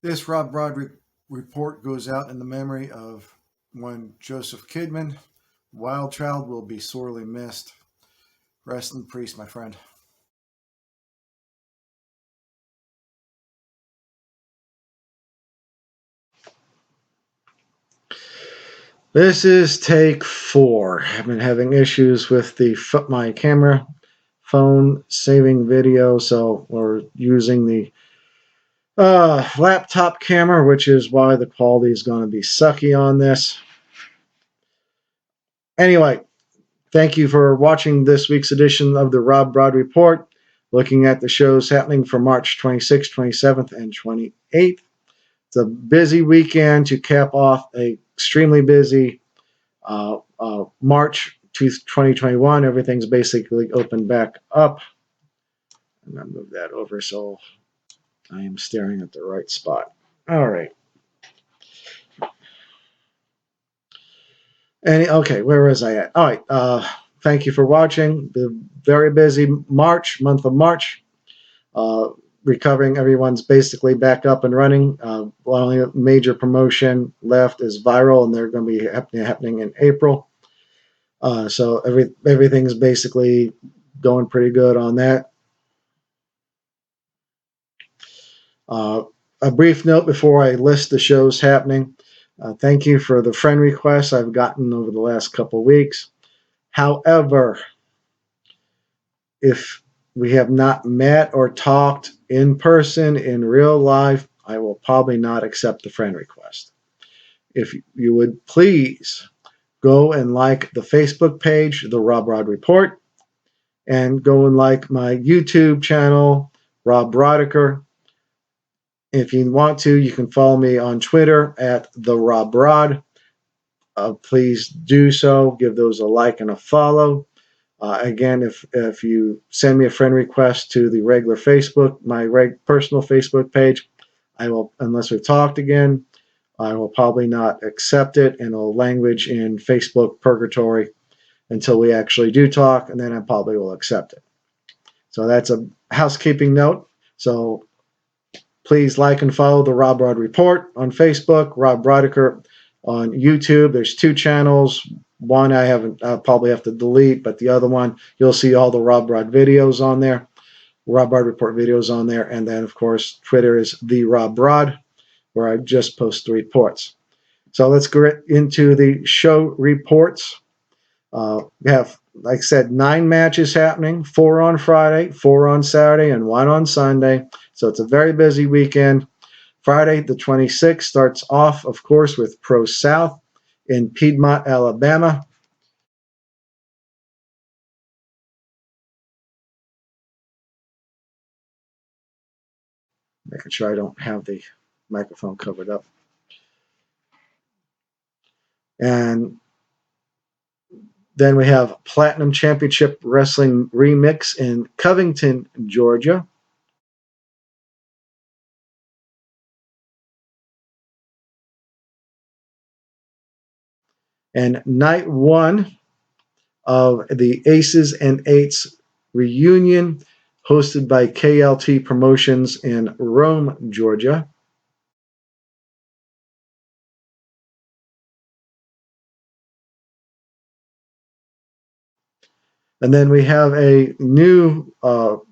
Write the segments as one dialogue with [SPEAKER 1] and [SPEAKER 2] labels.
[SPEAKER 1] This RobBrod report goes out in the memory of one Joseph Kidman. Wild Child will be sorely missed. Rest in peace, my friend. This is take 4. I've been having issues with my camera phone saving video, so we're using the laptop camera, which is why the quality is going to be sucky on this. Anyway, thank you for watching this week's edition of the RobBrod Report, looking at the shows happening for March 26th, 27th, and 28th. It's a busy weekend to cap off a extremely busy March 2021. Everything's basically opened back up. I'm going to move that over so I am staring at the right spot. All right. Okay, where was I at? All right. Thank you for watching. The very busy month of March. Uh, Recovering, everyone's basically back up and running. Only major promotion left is Viral, and they're going to be happening in April. So everything's basically going pretty good on that. A brief note before I list the shows happening. Thank you for the friend requests I've gotten over the last couple weeks. However, if we have not met or talked in person in real life, I will probably not accept the friend request. If you would please go and like the Facebook page, the RobBrod Report, and go and like my YouTube channel, RobBrodiker. If you want to, you can follow me on Twitter at the RobBrod. Please do so. Give those a like and a follow. Again, if you send me a friend request to the regular Facebook, my personal Facebook page, I will, unless we've talked again, I will probably not accept it, and it'll language in Facebook purgatory until we actually do talk, and then I probably will accept it. So that's a housekeeping note. So please like and follow the RobBrod Report on Facebook, Rob Brodiker on YouTube. There's 2 channels. One I'll probably have to delete, but the other one, you'll see all the RobBrod videos on there, RobBrod Report videos on there. And then, of course, Twitter is the RobBrod, where I just post the reports. So let's get into the show reports. We have, like I said, 9 matches happening, 4 on Friday, 4 on Saturday, and 1 on Sunday. So it's a very busy weekend. Friday, the 26th, starts off, of course, with Pro South in Piedmont, Alabama. Making sure I don't have the microphone covered up. And then we have Platinum Championship Wrestling Remix in Covington, Georgia. And night 1 of the Aces and Eights reunion, hosted by KLT Promotions in Rome, Georgia. And then we have a new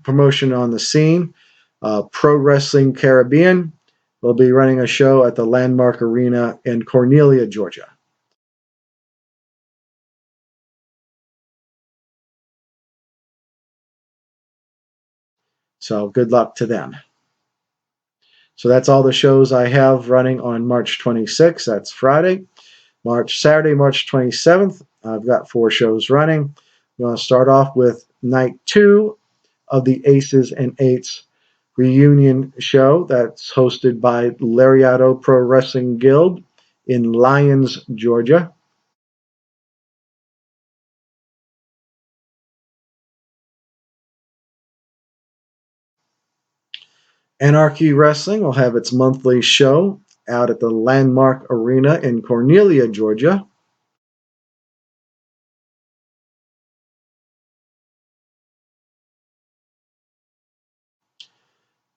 [SPEAKER 1] promotion on the scene, Pro Wrestling Caribbean. We'll be running a show at the Landmark Arena in Cornelia, Georgia. So good luck to them. So that's all the shows I have running on March 26th. That's Friday. Saturday, March 27th, I've got 4 shows running. I'm going to start off with night 2 of the Aces and Eights reunion show that's hosted by Lariato Pro Wrestling Guild in Lyons, Georgia. Anarchy Wrestling will have its monthly show out at the Landmark Arena in Cornelia, Georgia.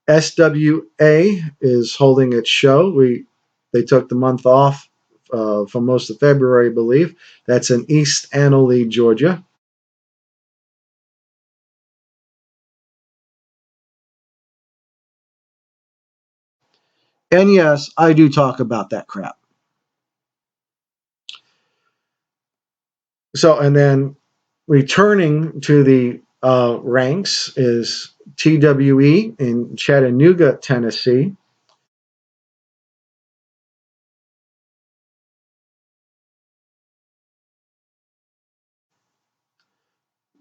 [SPEAKER 1] SWA is holding its show. They took the month off for most of February, I believe. That's in East Annalee, Georgia. And yes, I do talk about that crap. So, and then returning to the ranks is TWE in Chattanooga, Tennessee.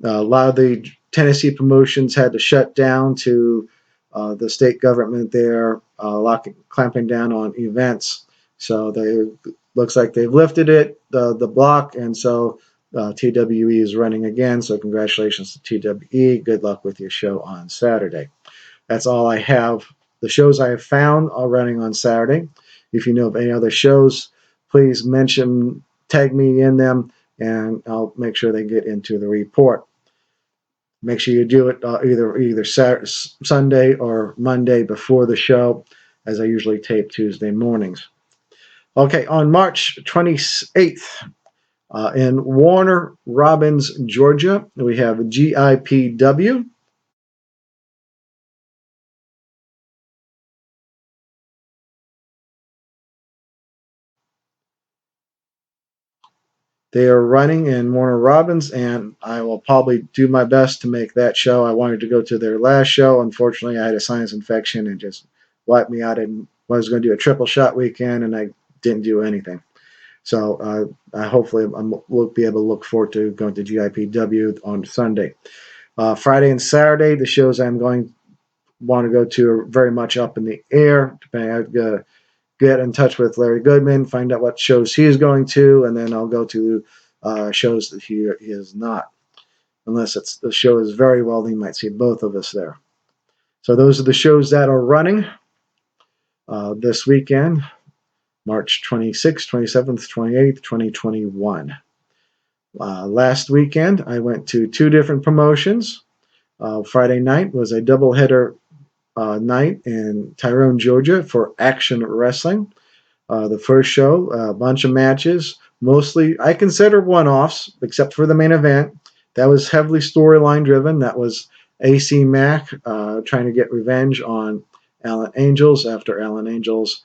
[SPEAKER 1] A lot of the Tennessee promotions had to shut down to the state government there, clamping down on events. So they looks like they've lifted the block, and so TWE is running again. So congratulations to TWE. Good luck with your show on Saturday. That's all I have. The shows I have found are running on Saturday. If you know of any other shows, please tag me in them, and I'll make sure they get into the report. Make sure you do it either Saturday, Sunday or Monday before the show, as I usually tape Tuesday mornings. Okay, on March 28th, in Warner Robins, Georgia, we have GIPW. They are running in Warner Robins, and I will probably do my best to make that show. I wanted to go to their last show. Unfortunately, I had a sinus infection and just wiped me out. And was going to do a triple shot weekend, and I didn't do anything. So hopefully we'll be able to look forward to going to GIPW on Sunday. Friday and Saturday, the shows I'm going want to go to are very much up in the air. Depending, I've got to get in touch with Larry Goodman, find out what shows he's going to, and then I'll go to shows that he is not. Unless the show is very well, you might see both of us there. So those are the shows that are running this weekend, March 26th, 27th, 28th, 2021. Last weekend, I went to two different promotions. Friday night was a doubleheader night in Tyrone, Georgia for Action Wrestling. The first show, a bunch of matches, mostly I consider one-offs, except for the main event. That was heavily storyline driven. That was AC Mack trying to get revenge on Alan Angels after Alan Angels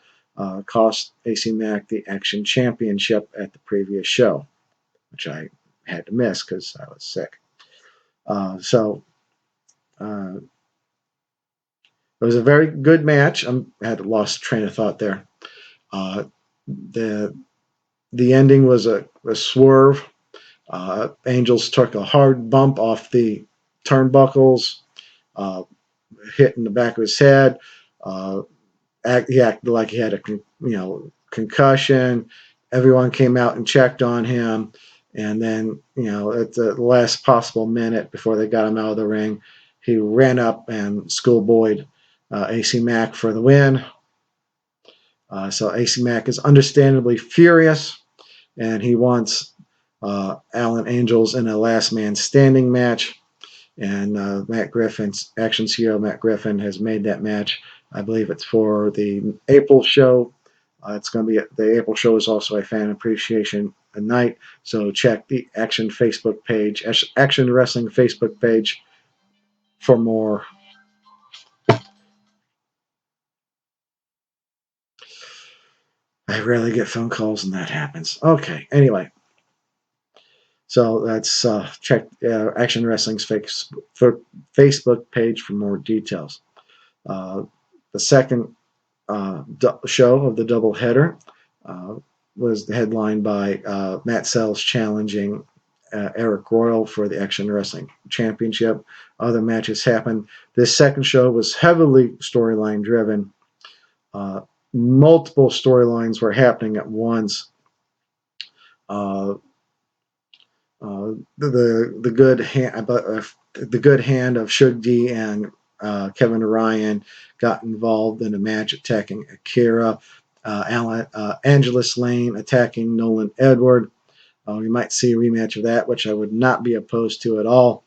[SPEAKER 1] cost AC Mack the Action Championship at the previous show, which I had to miss because I was sick. So it was a very good match. I had lost train of thought there. The the ending was a swerve. Angels took a hard bump off the turnbuckles, uh, hit in the back of his head. Uh, he acted like he had a concussion. Everyone came out and checked on him, and then at the last possible minute before they got him out of the ring, he ran up and schoolboyed AC Mack for the win. So AC Mack is understandably furious, and he wants Alan Angels in a last man standing match. And Matt Griffin's Action's hero, Matt Griffin, has made that match. I believe it's for the April show. It's going to be the April show is also a fan appreciation night. So check the Action Facebook page, Action Wrestling Facebook page, for more. I rarely get phone calls, and that happens. Okay, anyway. So that's check Action Wrestling's Facebook page for more details. Uh, the second show of the doubleheader was headlined by Matt Sells challenging Eric Royal for the Action Wrestling Championship. Other matches happened. This second show was heavily storyline driven. Multiple storylines were happening at once. The good hand of Shug D and Kevin Ryan got involved in a match attacking Akira. Angelus Lane attacking Nolan Edward. We might see a rematch of that, which I would not be opposed to at all.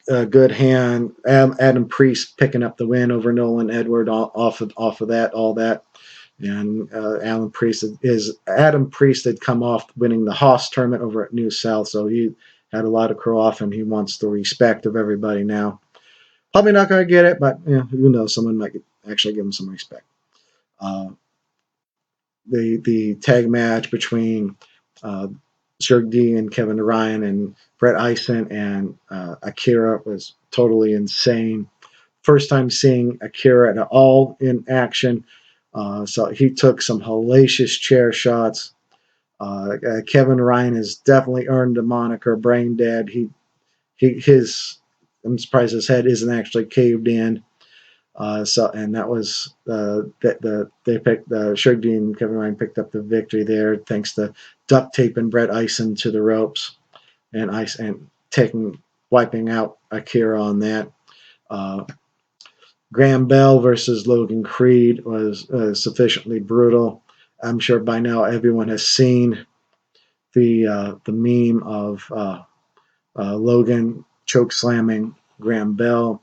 [SPEAKER 1] good hand. Adam Priest picking up the win over Nolan Edward off of that, all that. And Adam Priest had come off winning the Haas tournament over at New South, so he had a lot of crow off him. He wants the respect of everybody now. Probably not going to get it, but who knows? Someone might actually give him some respect. The tag match between Shug D and Kevin Ryan and Brett Eisen and Akira was totally insane. First time seeing Akira at all in action. So he took some hellacious chair shots. Kevin Ryan has definitely earned the moniker Brain Dead. I'm surprised his head isn't actually caved in. And that was they picked Shug D and Kevin Ryan picked up the victory there thanks to duct taping Brett Eisen to the ropes and wiping out Akira on that. Graham Bell versus Logan Creed was sufficiently brutal. I'm sure by now everyone has seen the meme of Logan choke slamming Graham Bell.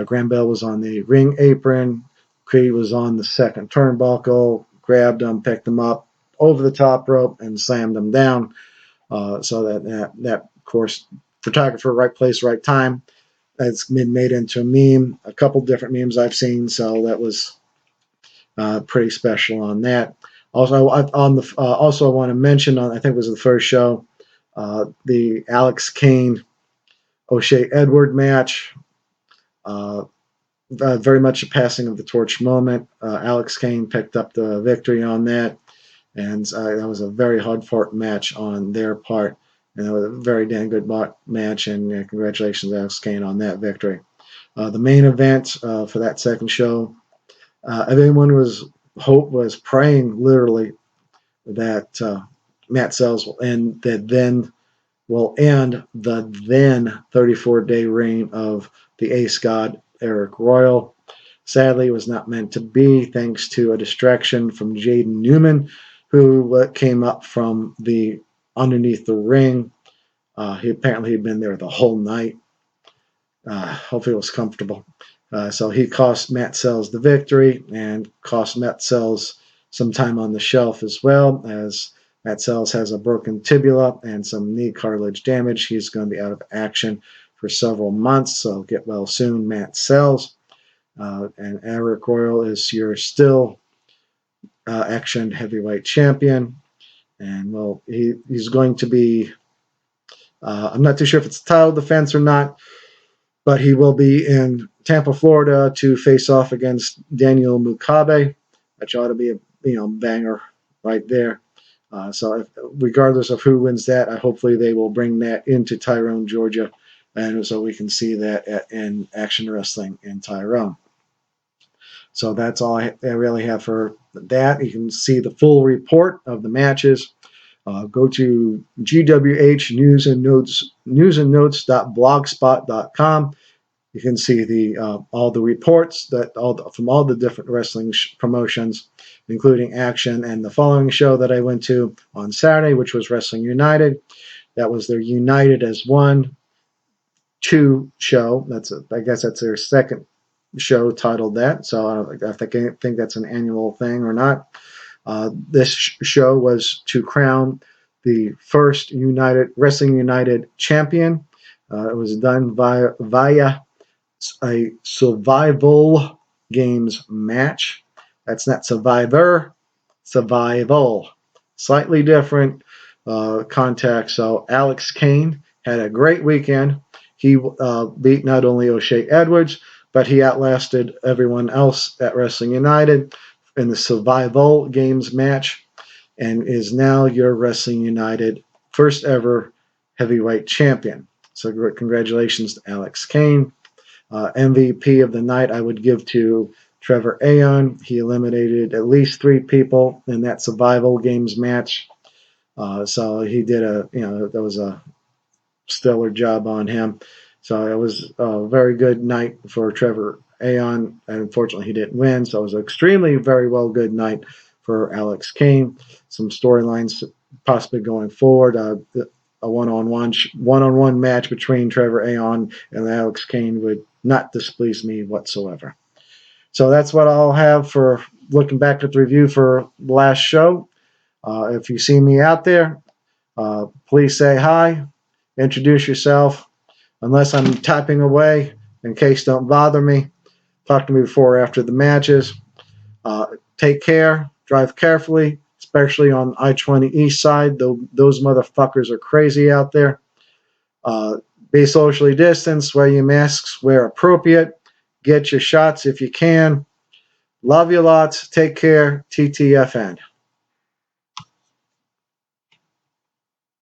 [SPEAKER 1] Graham Bell was on the ring apron. Creed was on the second turnbuckle, grabbed him, picked him up over the top rope, and slammed him down. So that of course, photographer, right place, right time. That's been made into a meme. A couple different memes I've seen, so that was pretty special on that. Also, I want to mention I think it was the first show, the Alex Kane O'Shea Edward match. Very much a passing of the torch moment. Alex Kane picked up the victory on that, and that was a very hard-fought match on their part. And it was a very damn good match, and congratulations, Alex Kane, on that victory. The main event for that second show, everyone was praying literally that Matt Sells will end the then 34-day reign of the Ace God Eric Royal. Sadly, it was not meant to be, thanks to a distraction from Jaden Newman, who came up from the underneath the ring. He apparently had been there the whole night. Hopefully it was comfortable. So he cost Matt Sells the victory and cost Matt Sells some time on the shelf as well, as Matt Sells has a broken tibia and some knee cartilage damage. He's going to be out of action for several months, so get well soon, Matt Sells. And Eric Royal is your still action heavyweight champion. And well, he's going to be, I'm not too sure if it's a title defense or not, but he will be in Tampa, Florida to face off against Daniel Mukabe, which ought to be a banger right there. So regardless of who wins that, hopefully they will bring that into Tyrone, Georgia, and so we can see that in Action Wrestling in Tyrone. So that's all I really have for that. You can see the full report of the matches. Go to gwhnewsandnotes.blogspot.com. You can see all the reports from all the different wrestling promotions, including Action and the following show that I went to on Saturday, which was Wrestling United. That was their United as One 2 show. I guess that's their second show titled that. So I think that's an annual thing or not. This show was to crown the first Wrestling United champion. It was done via a survival games match. That's not survivor, survival. Slightly different context. So Alex Kane had a great weekend. He beat not only O'Shea Edwards, but he outlasted everyone else at Wrestling United in the survival games match, and is now your Wrestling United first ever heavyweight champion. So congratulations to Alex Kane. MVP of the night I would give to Trevor Aon. He eliminated at least 3 people in that survival games match. So he did that was a stellar job on him. So it was a very good night for Trevor Aon. Unfortunately, he didn't win. So it was an extremely very well good night for Alex Kane. Some storylines possibly going forward. a one-on-one match between Trevor Aeon and Alex Kane would not displease me whatsoever. So that's what I'll have for looking back at the review for the last show. If you see me out there, please say hi, introduce yourself. Unless I'm typing away, in case don't bother me. Talk to me before or after the matches. Take care. Drive carefully, especially on I-20 East side. Those motherfuckers are crazy out there. Be socially distanced. Wear your masks where appropriate. Get your shots if you can. Love you lots. Take care. TTFN.